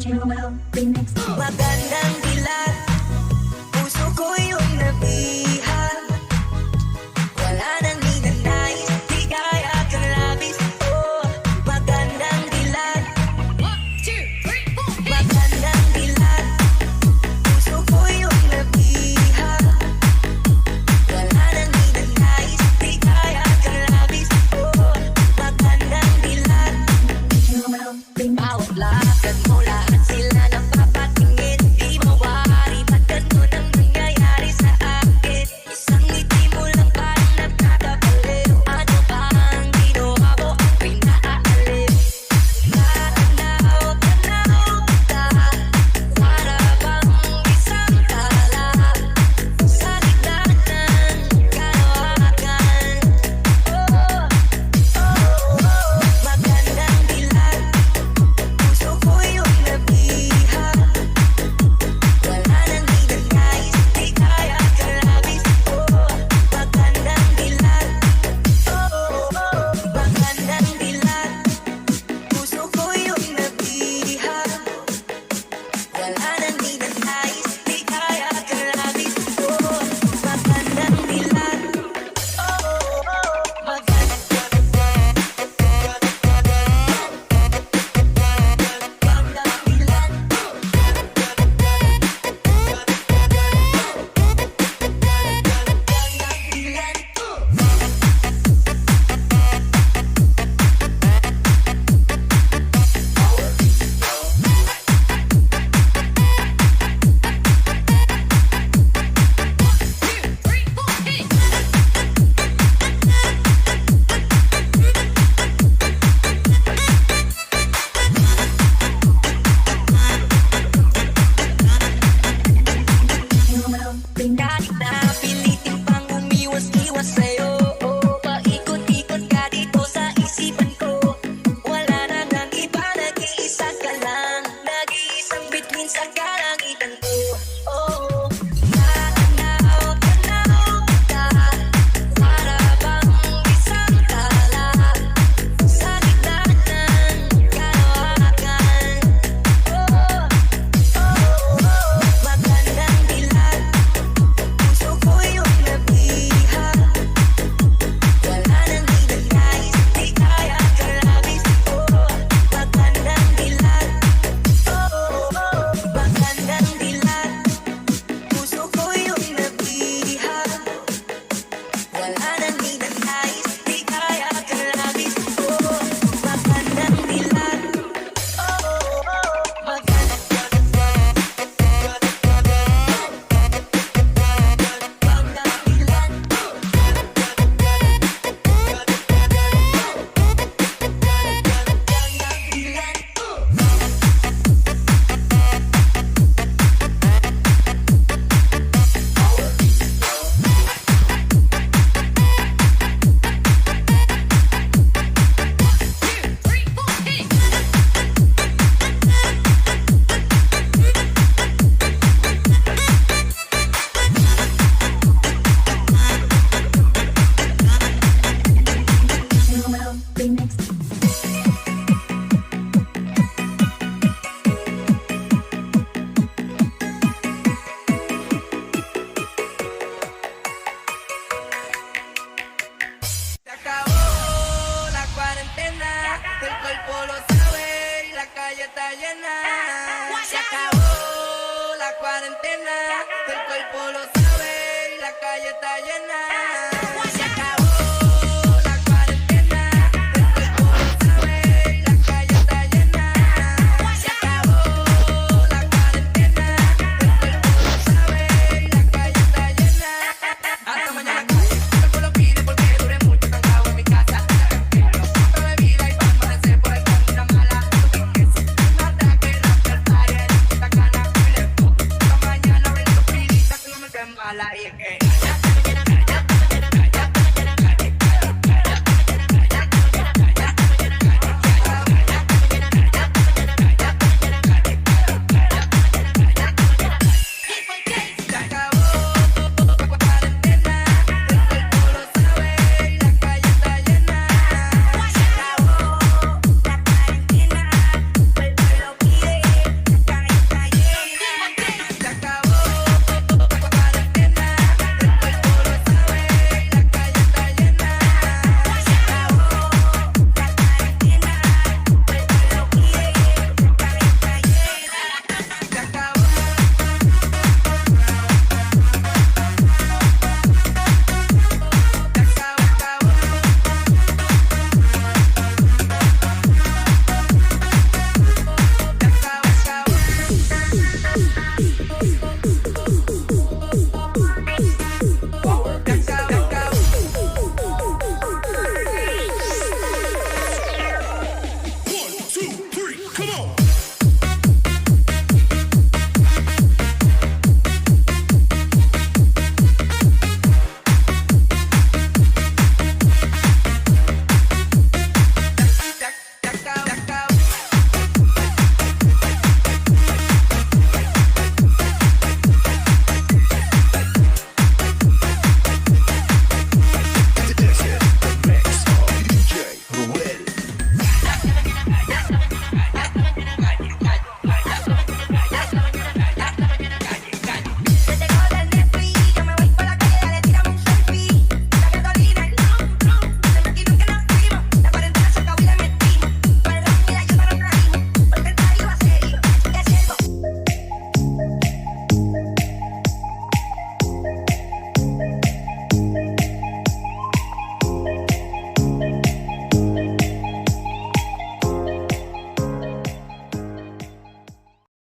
Magandang dilag, puso ko yung nabihag. Wala nang ninanais, di kaya kang labis. Oh, magandang dilag. 1, 2, 3, 4. Magandang dilag, puso ko yung nabihag. Wala nang ninanais, di kaya kang labis. Oh, magandang dilag. Bawat lakad mo, lahat sila napapatingin. Di mawari, ba't ganun ang nangyayari sa akin? Isang ngiti mo lang parang nagkakabaliw. Ano ba ang ginawa ko? Ako'y naaaliw. Tanaw, tanaw ka, para bang isang tala sa gitna ng kalawakan. Oh, oh, oh, magandang dilag, puso ko yung nabihag. Wala nang ninanais, di kaya kang labis. Oh, magandang dilag. Oh, oh, magandang dilag, puso ko yung nabihag. Wala nang ninanais, di kaya kang labis. Oh, magandang dilag. Oh, oh, magandang dilag. Kahit na pilitin pang umiwas-iwas sa'yo, oh, paikot-ikot ka dito sa isipan ko. Wala na nang iba, nag-iisa ka lang, nag-iisang bituin sa kalangitan ko. Oh, tanaw, tanaw ka, para bang isang tala sa gitna ng kalawakan. Oh, oh, oh, magandang dilag, puso ko yung nabihag. Wala nang ninanais, di kaya kang labis. Oh, magandang dilag. Oh, oh, magandang dilag, puso ko yung nabihag. Wala nang ninanais, di kaya kang labis. Oh, magandang dilag. Oh, oh, magandang dilag. Se acabó la cuarentena, el cuerpo lo sabe y la calle está llena. Se acabó la cuarentena, el cuerpo lo sabe y la calle está llena.